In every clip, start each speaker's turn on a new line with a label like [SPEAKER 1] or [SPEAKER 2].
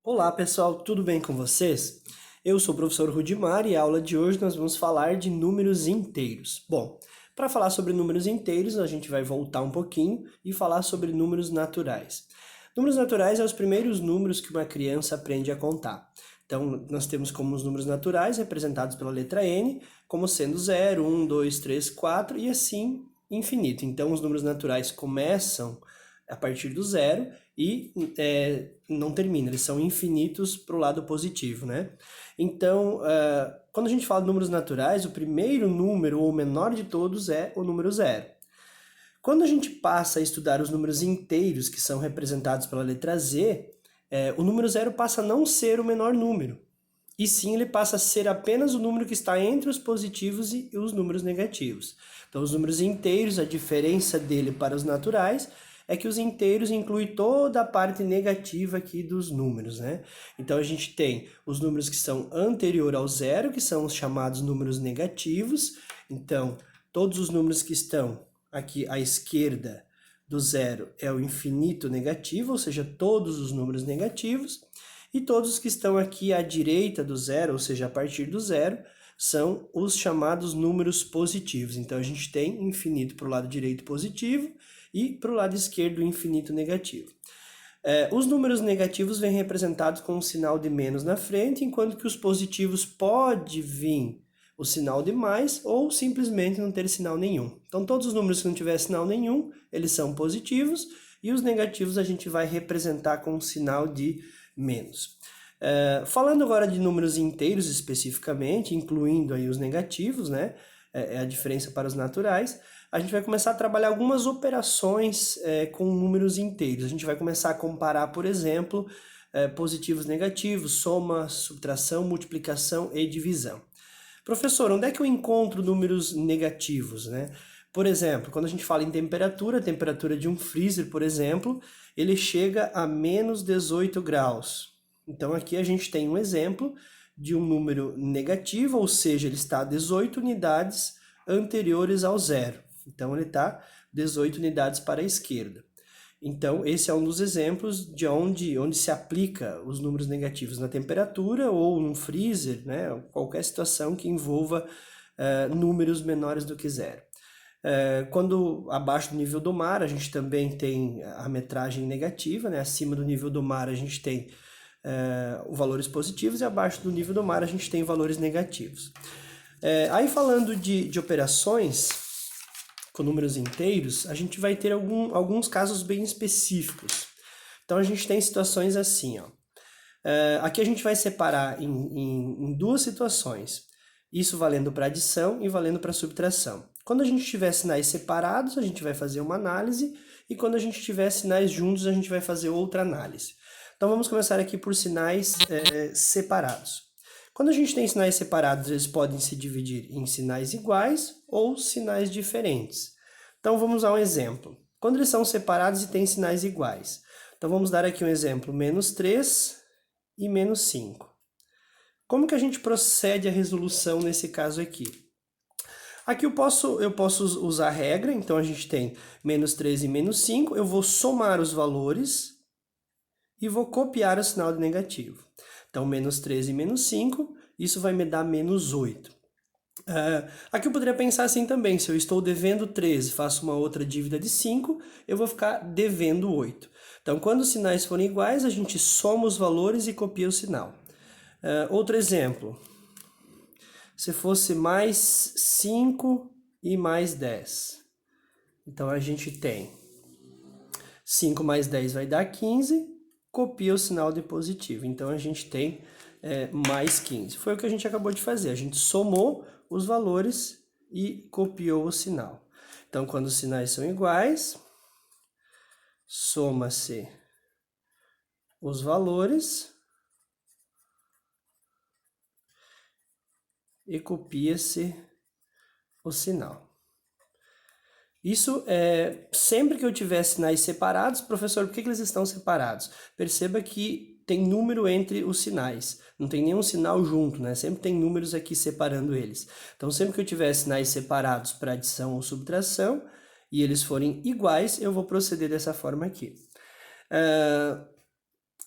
[SPEAKER 1] Olá pessoal, tudo bem com vocês? Eu sou o professor Rudimar e a aula de hoje nós vamos falar de números inteiros. Bom, para falar sobre números inteiros, a gente vai voltar um pouquinho e falar sobre números naturais. Números naturais são os primeiros números que uma criança aprende a contar. Então, nós temos como os números naturais representados pela letra N, como sendo 0, 1, 2, 3, 4 e assim infinito. Então, os números naturais começam a partir do zero e não terminam, eles são infinitos para o lado positivo, né? Então, quando a gente fala de números naturais, o primeiro número, ou o menor de todos, é o número zero. Quando a gente passa a estudar os números inteiros, que são representados pela letra Z, o número zero passa a não ser o menor número, e sim ele passa a ser apenas o número que está entre os positivos e os números negativos. Então, os números inteiros, a diferença dele para os naturais é que os inteiros incluem toda a parte negativa aqui dos números, né? Então, a gente tem os números que são anterior ao zero, que são os chamados números negativos. Então, todos os números que estão aqui à esquerda do zero é o infinito negativo, ou seja, todos os números negativos. E todos os que estão aqui à direita do zero, ou seja, a partir do zero, são os chamados números positivos. Então, a gente tem infinito para o lado direito positivo e para o lado esquerdo infinito negativo. Os números negativos vêm representados com um sinal de menos na frente, enquanto que os positivos pode vir o sinal de mais ou simplesmente não ter sinal nenhum. Então, todos os números que não tiver sinal nenhum, eles são positivos, e os negativos a gente vai representar com um sinal de menos. Falando agora de números inteiros especificamente, incluindo aí os negativos, né? É a diferença para os naturais, a gente vai começar a trabalhar algumas operações com números inteiros. A gente vai começar a comparar, por exemplo, positivos e negativos, soma, subtração, multiplicação e divisão. Professor, onde é que eu encontro números negativos, né? Por exemplo, quando a gente fala em temperatura, a temperatura de um freezer, por exemplo, ele chega a menos 18 graus. Então aqui a gente tem um exemplo de um número negativo, ou seja, ele está a 18 unidades anteriores ao zero. Então ele está 18 unidades para a esquerda. Então esse é um dos exemplos de onde se aplica os números negativos na temperatura ou num freezer, né? Qualquer situação que envolva números menores do que zero. Quando abaixo do nível do mar, a gente também tem a metragem negativa, né? Acima do nível do mar a gente tem valores positivos e abaixo do nível do mar a gente tem valores negativos. Aí falando de operações com números inteiros, a gente vai ter alguns casos bem específicos. Então a gente tem situações assim, ó. Aqui a gente vai separar em duas situações, isso valendo para adição e valendo para subtração. Quando a gente tiver sinais separados, a gente vai fazer uma análise, e quando a gente tiver sinais juntos, a gente vai fazer outra análise. Então vamos começar aqui por sinais separados. Quando a gente tem sinais separados, eles podem se dividir em sinais iguais ou sinais diferentes. Então vamos a um exemplo. Quando eles são separados e têm sinais iguais. Então vamos dar aqui um exemplo, menos 3 e menos 5. Como que a gente procede à resolução nesse caso aqui? Aqui eu posso usar a regra, então a gente tem menos 3 e menos 5, eu vou somar os valores e vou copiar o sinal de negativo. Então, menos 3 e menos 5, isso vai me dar menos 8. Aqui eu poderia pensar assim também, se eu estou devendo 13 e faço uma outra dívida de 5, eu vou ficar devendo 8. Então, quando os sinais forem iguais, a gente soma os valores e copia o sinal. Outro exemplo, se fosse mais 5 e mais 10. Então, a gente tem 5 mais 10 vai dar 15, copia o sinal de positivo. Então, a gente tem mais 15. Foi o que a gente acabou de fazer. A gente somou os valores e copiou o sinal. Então, quando os sinais são iguais, soma-se os valores e copia-se o sinal. Isso sempre que eu tiver sinais separados, professor, por que eles estão separados? Perceba que tem número entre os sinais, não tem nenhum sinal junto, né? Sempre tem números aqui separando eles. Então, sempre que eu tiver sinais separados para adição ou subtração, e eles forem iguais, eu vou proceder dessa forma aqui.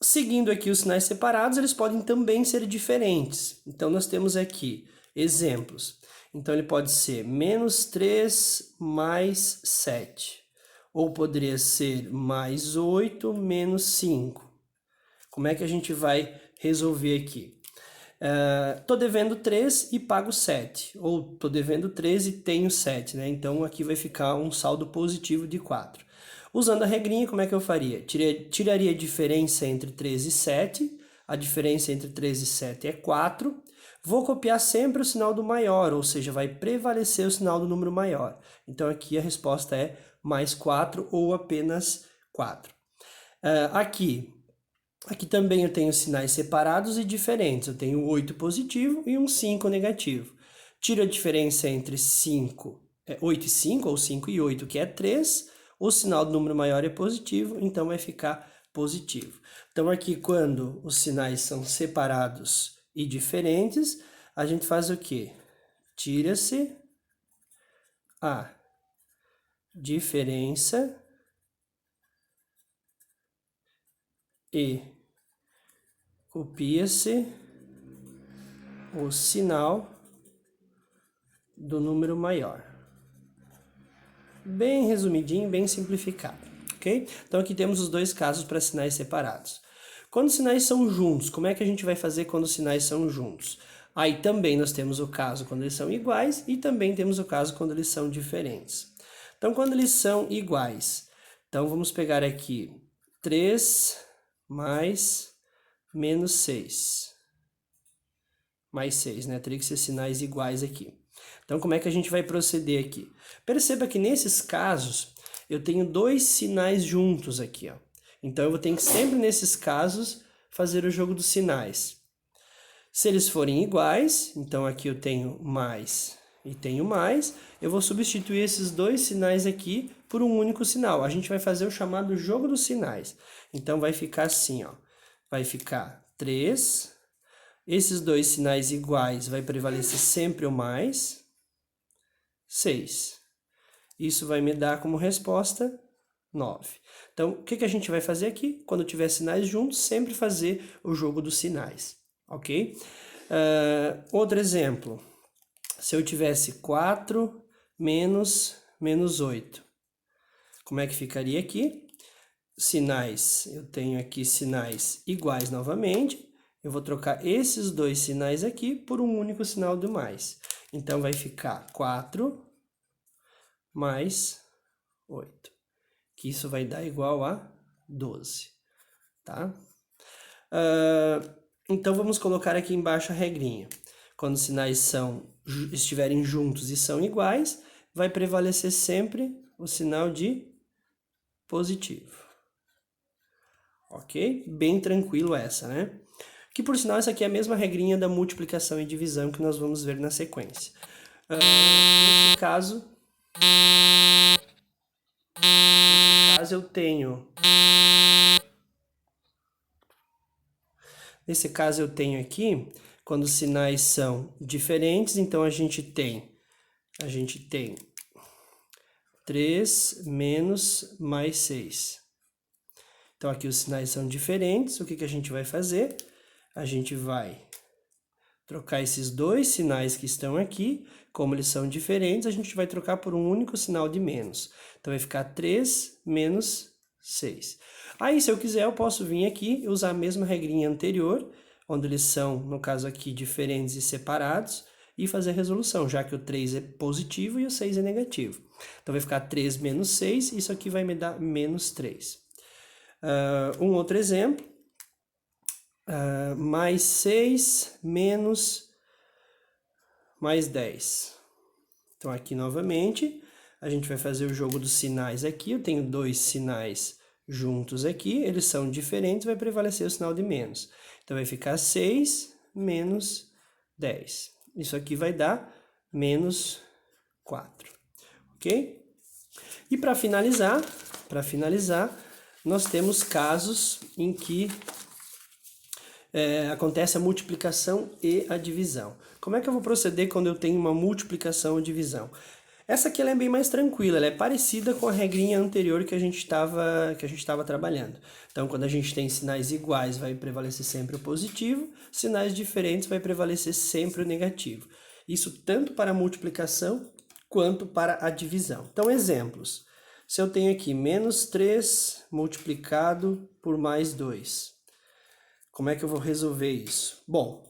[SPEAKER 1] Seguindo aqui os sinais separados, eles podem também ser diferentes. Então, nós temos aqui exemplos. Então, ele pode ser menos 3 mais 7. Ou poderia ser mais 8 menos 5. Como é que a gente vai resolver aqui? Tô devendo 3 e pago 7. Ou tô devendo 3 e tenho 7, né? Então, aqui vai ficar um saldo positivo de 4. Usando a regrinha, como é que eu faria? Tiraria a diferença entre 3 e 7. A diferença entre 3 e 7 é 4. Vou copiar sempre o sinal do maior, ou seja, vai prevalecer o sinal do número maior. Então, aqui a resposta é mais 4 ou apenas 4. Aqui também eu tenho sinais separados e diferentes. Eu tenho 8 positivo e um 5 negativo. Tiro a diferença entre 8 e 5, ou 5 e 8, que é 3. O sinal do número maior é positivo, então vai ficar positivo. Então, aqui, quando os sinais são separados e diferentes, a gente faz o quê? Tira-se a diferença e copia-se o sinal do número maior. Bem resumidinho, bem simplificado, ok? Então aqui temos os dois casos para sinais separados. Quando os sinais são juntos, como é que a gente vai fazer quando os sinais são juntos? Aí também nós temos o caso quando eles são iguais e também temos o caso quando eles são diferentes. Então, quando eles são iguais, então vamos pegar aqui 3 mais menos 6. Mais 6, né? Teria que ser sinais iguais aqui. Então, como é que a gente vai proceder aqui? Perceba que nesses casos, eu tenho dois sinais juntos aqui, ó. Então, eu vou ter que sempre nesses casos fazer o jogo dos sinais. Se eles forem iguais, então aqui eu tenho mais e tenho mais, eu vou substituir esses dois sinais aqui por um único sinal. A gente vai fazer o chamado jogo dos sinais. Então, vai ficar assim, ó. Vai ficar 3... Esses dois sinais iguais vai prevalecer sempre o mais 6. Isso vai me dar como resposta 9. Então, o que a gente vai fazer aqui? Quando tiver sinais juntos, sempre fazer o jogo dos sinais, ok? Outro exemplo. Se eu tivesse 4 menos 8. Como é que ficaria aqui? Sinais, eu tenho aqui sinais iguais novamente. Eu vou trocar esses dois sinais aqui por um único sinal do mais. Então, vai ficar 4 mais 8. Que isso vai dar igual a 12, tá? Então, vamos colocar aqui embaixo a regrinha. Quando os sinais estiverem juntos e são iguais, vai prevalecer sempre o sinal de positivo. Ok? Bem tranquilo essa, né? Que, por sinal, essa aqui é a mesma regrinha da multiplicação e divisão que nós vamos ver na sequência. Nesse caso, eu tenho... Nesse caso, eu tenho aqui, quando os sinais são diferentes, então a gente tem 3 menos mais 6. Então, aqui os sinais são diferentes, o que a gente vai fazer? A gente vai trocar esses dois sinais que estão aqui, como eles são diferentes, a gente vai trocar por um único sinal de menos. Então, vai ficar 3 menos 6. Aí, se eu quiser, eu posso vir aqui e usar a mesma regrinha anterior, onde eles são, no caso aqui, diferentes e separados, e fazer a resolução, já que o 3 é positivo e o 6 é negativo. Então, vai ficar 3 menos 6, isso aqui vai me dar menos 3. Um outro exemplo. Mais 6 menos mais 10. Então, aqui novamente, a gente vai fazer o jogo dos sinais aqui. Eu tenho dois sinais juntos aqui, eles são diferentes, vai prevalecer o sinal de menos. Então, vai ficar 6 menos 10. Isso aqui vai dar menos 4, ok? E para finalizar, nós temos casos em que acontece a multiplicação e a divisão. Como é que eu vou proceder quando eu tenho uma multiplicação ou divisão? Essa aqui ela é bem mais tranquila, ela é parecida com a regrinha anterior que a gente estava trabalhando. Então, quando a gente tem sinais iguais, vai prevalecer sempre o positivo, sinais diferentes vai prevalecer sempre o negativo. Isso tanto para a multiplicação quanto para a divisão. Então, exemplos. Se eu tenho aqui menos 3 multiplicado por mais 2, como é que eu vou resolver isso? Bom,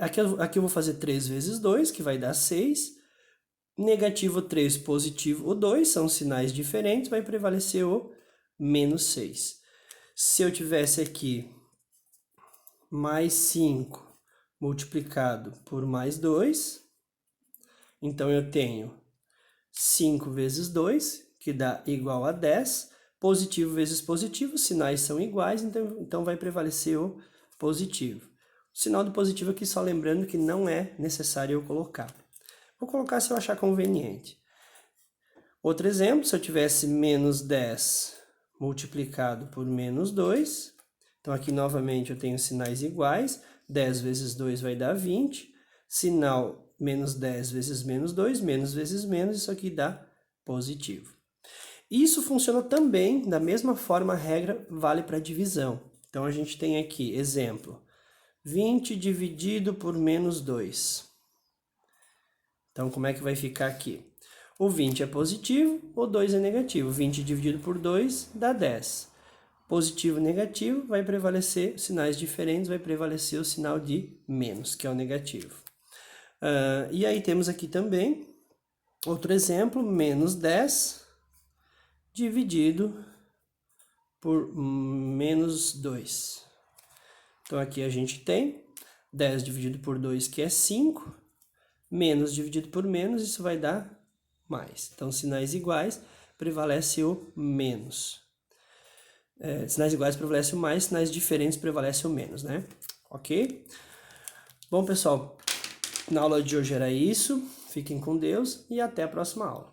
[SPEAKER 1] aqui eu vou fazer 3 vezes 2, que vai dar 6. Negativo 3, positivo o 2, são sinais diferentes, vai prevalecer o menos 6. Se eu tivesse aqui mais 5 multiplicado por mais 2, então eu tenho 5 vezes 2, que dá igual a 10. Positivo vezes positivo, sinais são iguais, então vai prevalecer o positivo. O sinal do positivo aqui, só lembrando que não é necessário eu colocar. Vou colocar se eu achar conveniente. Outro exemplo, se eu tivesse menos 10 multiplicado por menos 2, então aqui novamente eu tenho sinais iguais, 10 vezes 2 vai dar 20, sinal menos 10 vezes menos 2, menos vezes menos, isso aqui dá positivo. Isso funciona também, da mesma forma, a regra vale para divisão. Então a gente tem aqui, exemplo, 20 dividido por menos 2. Então, como é que vai ficar aqui? O 20 é positivo, o 2 é negativo. 20 dividido por 2 dá 10. Positivo e negativo vai prevalecer, sinais diferentes, vai prevalecer o sinal de menos, que é o negativo. E aí temos aqui também outro exemplo, menos 10 dividido por menos 2. Então, aqui a gente tem 10 dividido por 2, que é 5. Menos dividido por menos, isso vai dar mais. Então, sinais iguais, prevalece o menos. Sinais iguais prevalece o mais, sinais diferentes prevalece o menos, né? Ok? Bom, pessoal, na aula de hoje era isso. Fiquem com Deus e até a próxima aula.